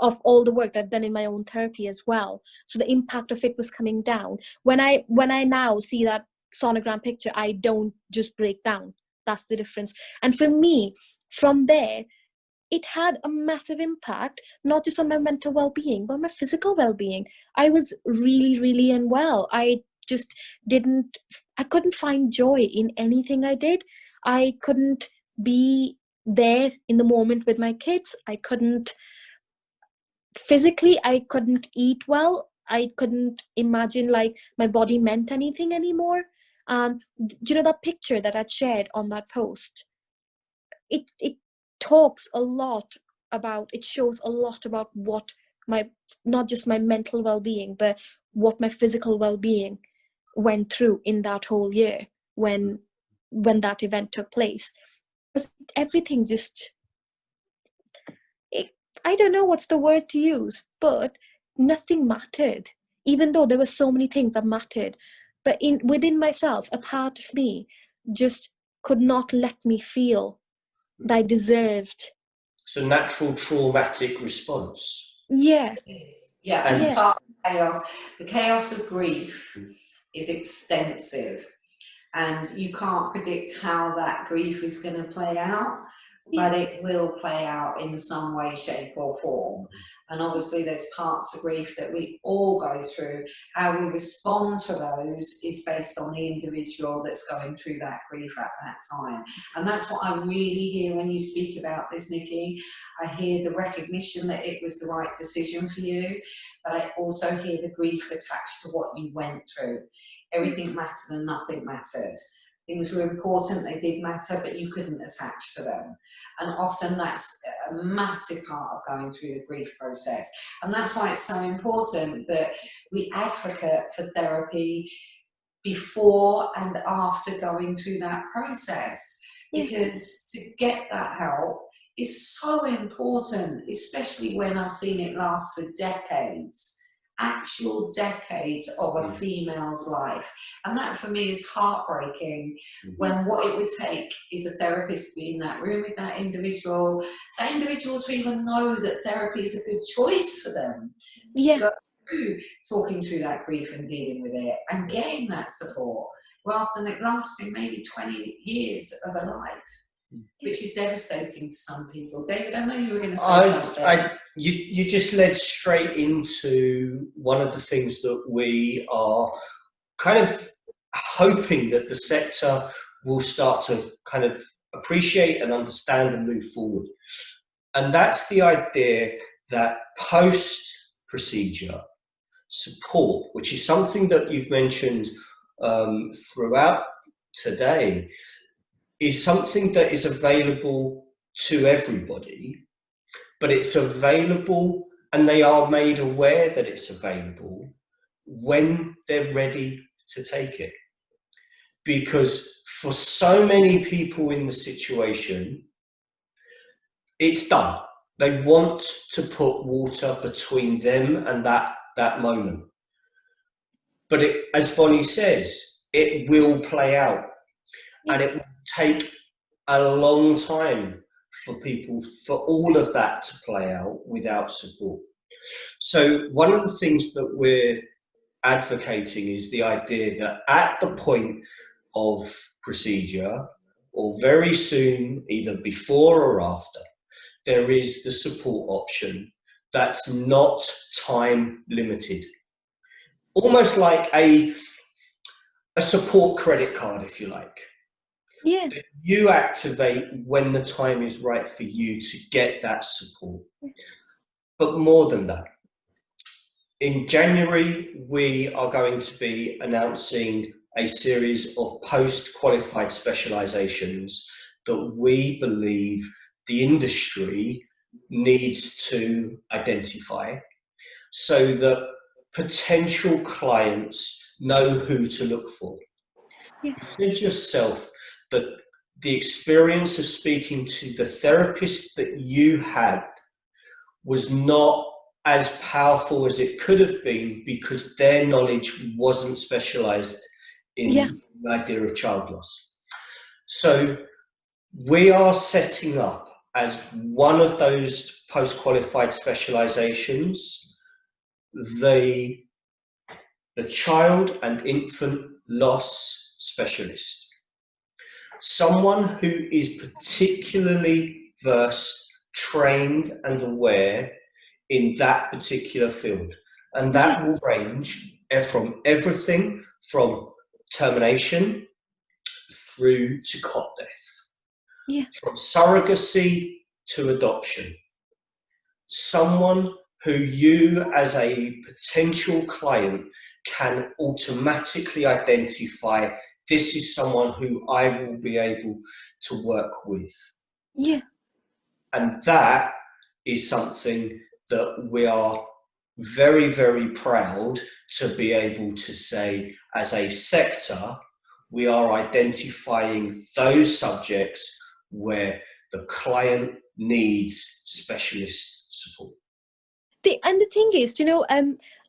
of all the work that I've done in my own therapy as well. So the impact of it was coming down. When I now see that sonogram picture, I don't just break down. That's the difference. And for me, from there, it had a massive impact, not just on my mental well-being, but my physical well-being. I was really, really unwell. I couldn't find joy in anything I did. I couldn't be there in the moment with my kids. I couldn't eat well. I couldn't imagine like my body meant anything anymore. And that picture that I'd shared on that post, it talks a lot about, it shows a lot about what not just my mental well-being, but what my physical well-being went through in that whole year when that event took place. Everything just, I don't know what's the word to use, but nothing mattered, even though there were so many things that mattered. But within myself, a part of me just could not let me feel that I deserved. It's a natural traumatic response. Yeah. Yeah, and it's part of chaos. The chaos of grief is extensive. and you can't predict how that grief is going to play out, but it will play out in some way, shape or form. And obviously there's parts of grief that we all go through. How we respond to those is based on the individual that's going through that grief at that time. And that's what I really hear when you speak about this, Niki. I hear the recognition that it was the right decision for you, but I also hear the grief attached to what you went through. Everything mattered and nothing mattered. Things were important, they did matter, but you couldn't attach to them. And often that's a massive part of going through the grief process. And that's why it's so important that we advocate for therapy before and after going through that process. Because to get that help is so important, especially when I've seen it last for decades. Actual decades of a female's life. And that for me is heartbreaking, when what it would take is a therapist to be in that room with that individual to even know that therapy is a good choice for them. Go through talking through that grief and dealing with it and getting that support, rather than it lasting maybe 20 years of a life, which is devastating to some people. David, I know you were going to say something. You just led straight into one of the things that we are kind of hoping that the sector will start to kind of appreciate and understand and move forward. And that's the idea that post-procedure support, which is something that you've mentioned throughout today, is something that is available to everybody, but it's available and they are made aware that it's available when they're ready to take it. Because for so many people in the situation, it's done. They want to put water between them and that moment. But as Vonnie says, it will play out, and it will take a long time for people, for all of that to play out without support. So one of the things that we're advocating is the idea that at the point of procedure, or very soon, either before or after, there is the support option that's not time limited. Almost like a support credit card, if you like. Yeah. That you activate when the time is right for you to get that support. But more than that, in January, we are going to be announcing a series of post-qualified specializations that we believe the industry needs to identify, so that potential clients know who to look for. You said yourself that the experience of speaking to the therapist that you had was not as powerful as it could have been, because their knowledge wasn't specialized in the idea of child loss. So we are setting up, as one of those post-qualified specializations, the child and infant loss specialist. Someone who is particularly versed, trained and aware in that particular field. And that will range from everything from termination through to cot death. From surrogacy to adoption. Someone who you as a potential client can automatically identify, this is someone who I will be able to work with. Yeah. And that is something that we are very, very proud to be able to say, as a sector, we are identifying those subjects where the client needs specialist support. And the thing is,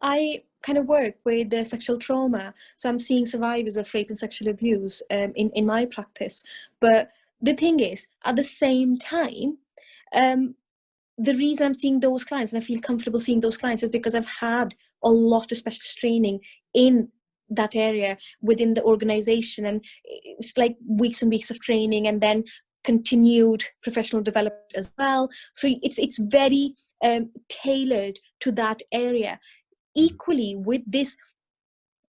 I kind of work with the sexual trauma, so I'm seeing survivors of rape and sexual abuse in my practice. But the thing is, at the same time, the reason I'm seeing those clients and I feel comfortable seeing those clients is because I've had a lot of specialist training in that area within the organization, and it's like weeks and weeks of training and then continued professional development as well. So it's very tailored to that area. Equally with this,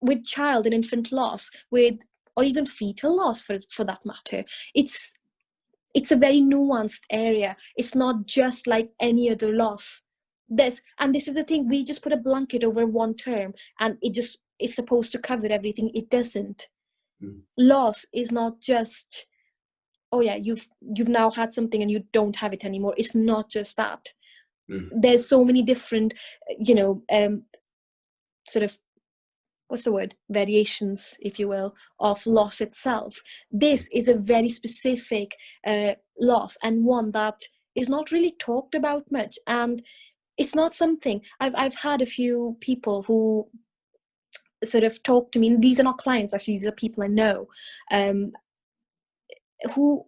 with child and infant loss, with, or even fetal loss for that matter, it's a very nuanced area. It's not just like any other loss. This is the thing, we just put a blanket over one term and it just is supposed to cover everything. It doesn't. Loss is not just, oh yeah, you've now had something and you don't have it anymore. It's not just that. There's so many different sort of, what's the word, variations, if you will, of loss itself. This is a very specific loss, and one that is not really talked about much, and it's not something I've had a few people who sort of talk to me. These are not clients, actually, these are people I know, who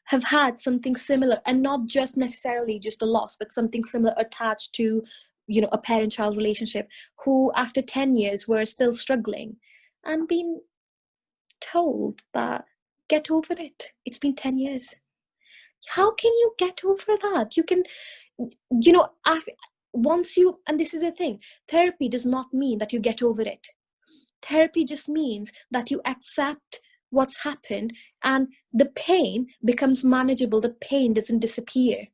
have had something similar, and not just necessarily just a loss, but something similar attached to, a parent-child relationship, who after 10 years were still struggling and being told that, get over it. It's been 10 years. How can you get over that? You can, once you, and this is the thing, therapy does not mean that you get over it. Therapy just means that you accept what's happened and the pain becomes manageable. The pain doesn't disappear.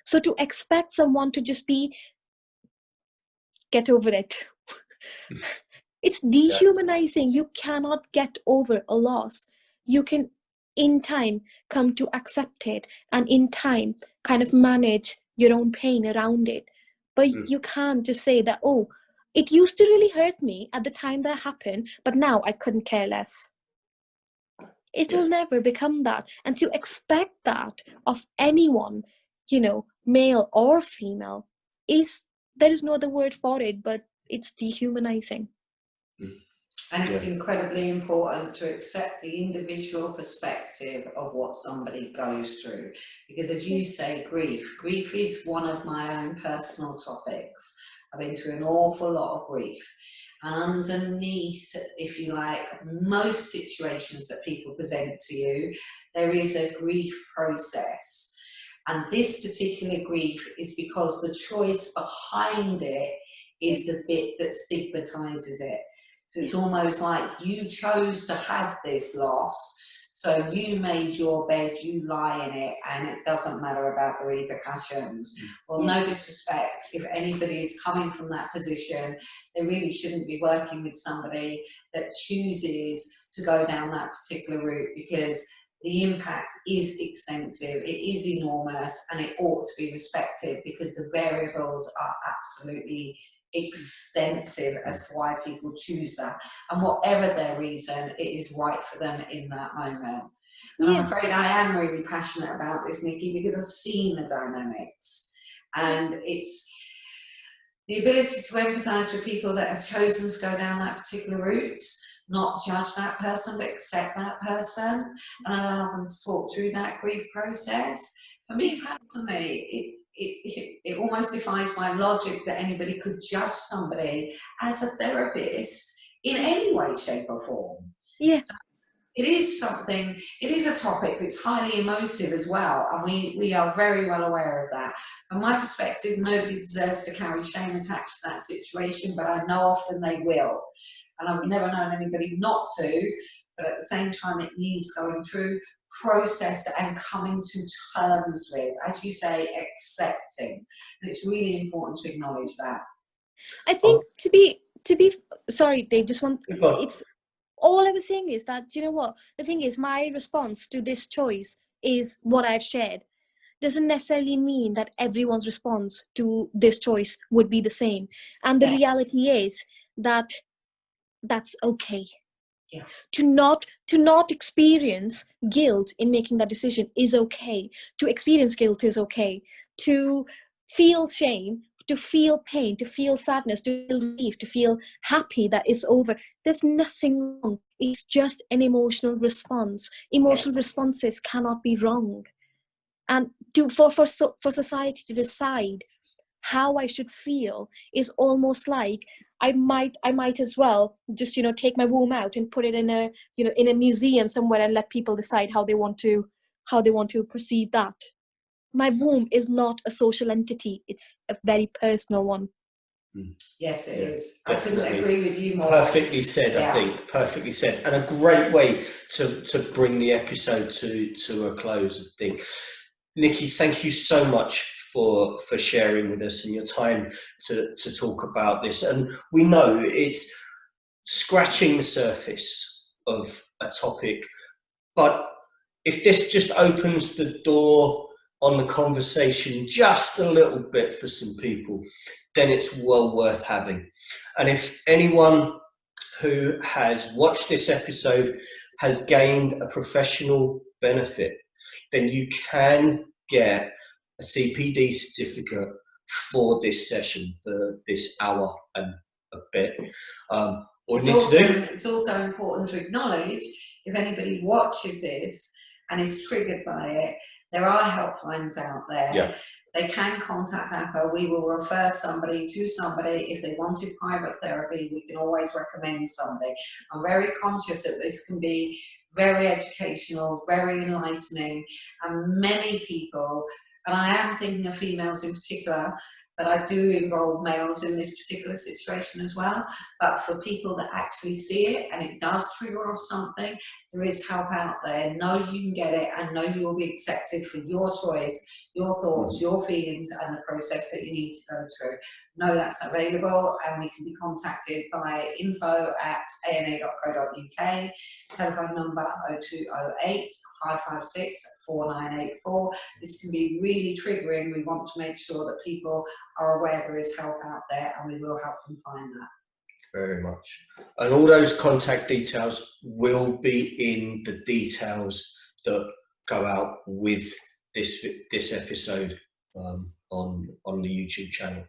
So to expect someone to just be, get over it, it's dehumanizing. You cannot get over a loss. You can in time come to accept it, and in time kind of manage your own pain around it. But you can't just say that, oh, it used to really hurt me at the time that happened, but now I couldn't care less. It'll never become that. And to expect that of anyone, male or female, there is no other word for it, but it's dehumanizing. And it's incredibly important to accept the individual perspective of what somebody goes through. Because as you say, grief is one of my own personal topics. I've been through an awful lot of grief. And underneath, if you like, most situations that people present to you, there is a grief process. And this particular grief is because the choice behind it is the bit that stigmatizes it. So it's almost like you chose to have this loss, so you made your bed, you lie in it, and it doesn't matter about the repercussions. Well, no disrespect, if anybody is coming from that position, they really shouldn't be working with somebody that chooses to go down that particular route, because the impact is extensive, it is enormous, and it ought to be respected, because the variables are absolutely extensive as to why people choose that, and whatever their reason, it is right for them in that moment. And I'm afraid I am really passionate about this, Niki, because I've seen the dynamics, and it's the ability to empathise with people that have chosen to go down that particular route, not judge that person, but accept that person and allow them to talk through that grief process. For me personally, it almost defies my logic that anybody could judge somebody as a therapist in any way, shape or form. Yes. So it is a topic that's highly emotive as well, and we are very well aware of that. From my perspective, nobody deserves to carry shame attached to that situation, but I know often they will. And I've never known anybody not to, but at the same time it needs going through, processed and coming to terms with, as you say, accepting. And it's really important to acknowledge that. I think to be sorry, Dave, it's all I was saying is that, you know what, the thing is, my response to this choice is what I've shared. Doesn't necessarily mean that everyone's response to this choice would be the same. And the reality is that that's okay. Yeah. To not experience guilt in making that decision is okay. To experience guilt is okay. To feel shame, to feel pain, to feel sadness, to feel relief, to feel happy that it's over. There's nothing wrong. It's just an emotional response. Emotional responses cannot be wrong. And for society to decide how I should feel is almost like I might as well just, take my womb out and put it in a museum somewhere and let people decide how they want to perceive that. My womb is not a social entity. It's a very personal one. Yes, it is. Definitely. I couldn't agree with you more. Perfectly said, Yeah. I think. Perfectly said. And a great way to bring the episode to a close, I think. Niki, thank you so much for sharing with us and your time to talk about this. And we know it's scratching the surface of a topic, but if this just opens the door on the conversation just a little bit for some people, then it's well worth having. And if anyone who has watched this episode has gained a professional benefit, then you can get a CPD certificate for this session, for this hour and a bit. It's also important to acknowledge, if anybody watches this and is triggered by it, there are helplines out there. Yeah. They can contact APA. We will refer somebody to somebody. If they wanted private therapy, we can always recommend somebody. I'm very conscious that this can be very educational, very enlightening, and many people, and I am thinking of females in particular, but I do involve males in this particular situation as well. But for people that actually see it and it does trigger off something, there is help out there. Know you can get it and know you will be accepted for your choice, your thoughts, your feelings, and the process that you need to go through. Know that's available, and we can be contacted by info@ana.co.uk, telephone number 0208 556 4984. This can be really triggering. We want to make sure that people are aware there is help out there, and we will help them find that. Very much. And all those contact details will be in the details that go out with this episode on the YouTube channel.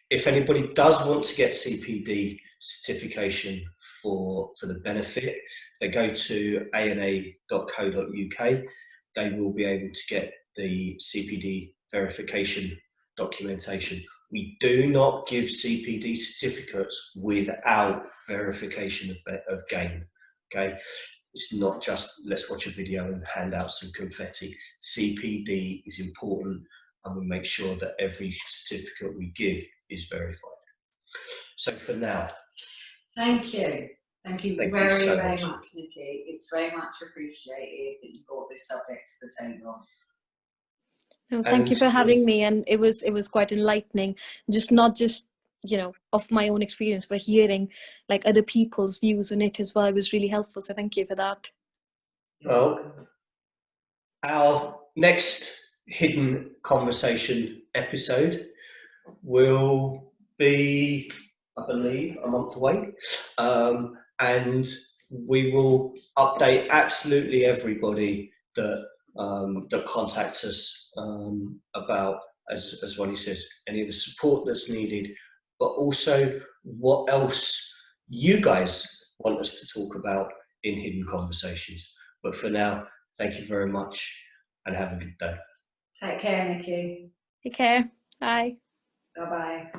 If anybody does want to get CPD certification for the benefit, if they go to ana.co.uk, they will be able to get the CPD verification documentation. We do not give CPD certificates without verification of gain. Okay, it's not just let's watch a video and hand out some confetti. CPD is important, and we make sure that every certificate we give is verified. So for now, thank you very, very much, Niki. It's very much appreciated that you brought this subject to the table. No, thank you for having me, and it was quite enlightening. Not just of my own experience, but hearing like other people's views on it as well. It was really helpful. So thank you for that. Well, our next hidden conversation episode will be, I believe, a month away, and we will update absolutely everybody that contacts us about, as Ronnie says, any of the support that's needed, but also what else you guys want us to talk about in Hidden Conversations. But for now, thank you very much and have a good day. Take care, Niki. Take care. Bye. Bye-bye.